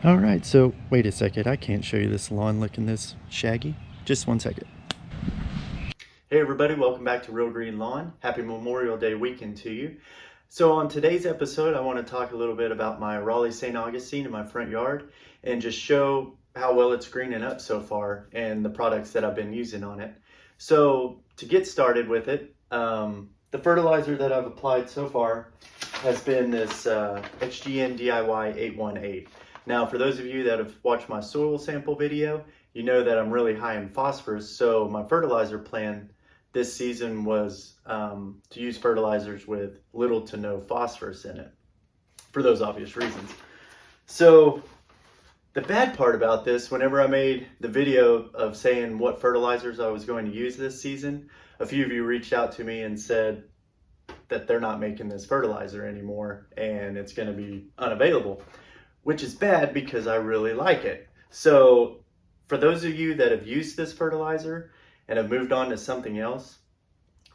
All right, so wait a second. I can't show you this lawn looking this shaggy. Just one second. Hey everybody, welcome back to Real Green Lawn. Happy Memorial Day weekend to you. So on today's episode, I want to talk a little bit about my Raleigh St Augustine in my front yard and just show how well it's greening up so far and the products that I've been using on it. So to get started with it, the fertilizer that I've applied so far has been this XGN DIY 818. Now, for those of you that have watched my soil sample video, you know that I'm really high in phosphorus. So my fertilizer plan this season was to use fertilizers with little to no phosphorus in it for those obvious reasons. So the bad part about this, whenever I made the video of saying what fertilizers I was going to use this season, a few of you reached out to me and said that they're not making this fertilizer anymore and it's going to be unavailable, which is bad because I really like it. So for those of you that have used this fertilizer and have moved on to something else,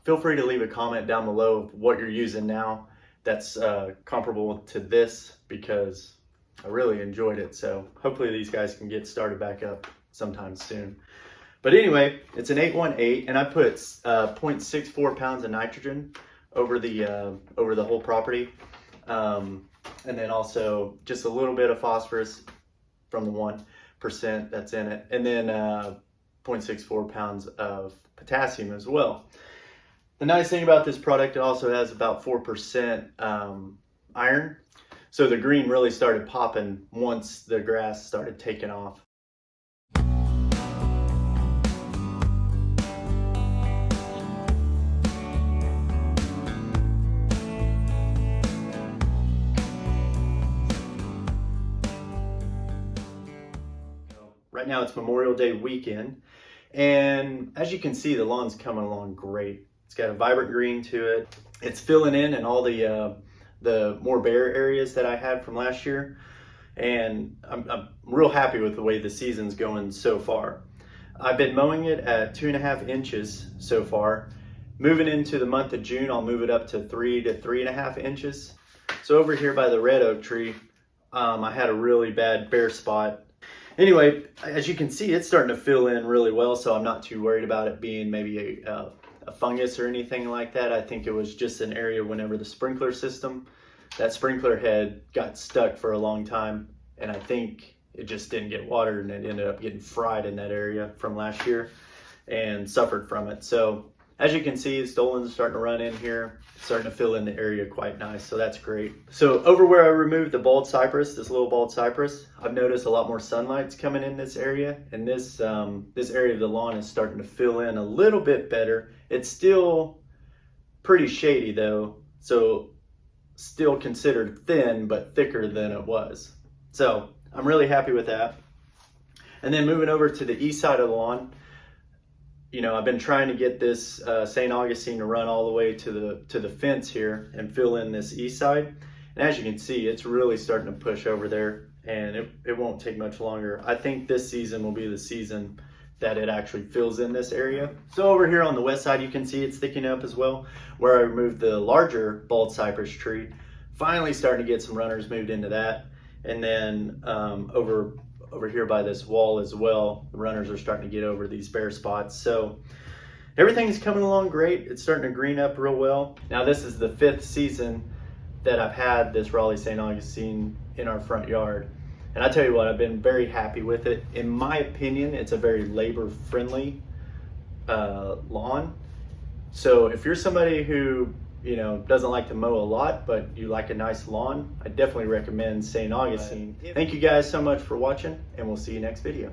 feel free to leave a comment down below of what you're using now that's comparable to this, because I really enjoyed it. So hopefully these guys can get started back up sometime soon. But anyway, it's an 818 and I put 0.64 pounds of nitrogen over the whole property. And then also just a little bit of phosphorus from the 1% that's in it. And then 0.64 pounds of potassium as well. The nice thing about this product, it also has about 4% iron. So the green really started popping once the grass started taking off. Right now it's Memorial Day weekend, and as you can see, the lawn's coming along great. It's got a vibrant green to it. It's filling in all the more bare areas that I had from last year, and I'm real happy with the way the season's going so far. I've been mowing it at 2.5 inches so far. Moving into the month of June, I'll move it up to 3 to 3.5 inches. So over here by the red oak tree, I had a really bad bare spot. Anyway, as you can see, it's starting to fill in really well, so I'm not too worried about it being maybe a fungus or anything like that. I think it was just an area whenever the sprinkler system, that sprinkler head got stuck for a long time, and I think it just didn't get watered and it ended up getting fried in that area from last year and suffered from it. So as you can see, stolons starting to run in here, starting to fill in the area quite nice, so that's great. So over where I removed the bald cypress, this little bald cypress, I've noticed a lot more sunlight's coming in this area, and this area of the lawn is starting to fill in a little bit better. It's still pretty shady though, so still considered thin, but thicker than it was. So I'm really happy with that. And then moving over to the east side of the lawn, you know, I've been trying to get this St. Augustine to run all the way to the fence here and fill in this east side. And as you can see, it's really starting to push over there, and it won't take much longer. I think this season will be the season that it actually fills in this area. So over here on the west side, you can see it's thickening up as well, where I removed the larger bald cypress tree. Finally starting to get some runners moved into that. And then over here by this wall as well, the runners are starting to get over these bare spots. So everything's coming along great. It's starting to green up real well. Now this is the 5th season that I've had this Raleigh St. Augustine in our front yard. And I tell you what, I've been very happy with it. In my opinion, it's a very labor-friendly lawn. So if you're somebody who, you know, doesn't like to mow a lot, but you like a nice lawn, I definitely recommend St. Augustine. Thank you guys so much for watching, and we'll see you next video.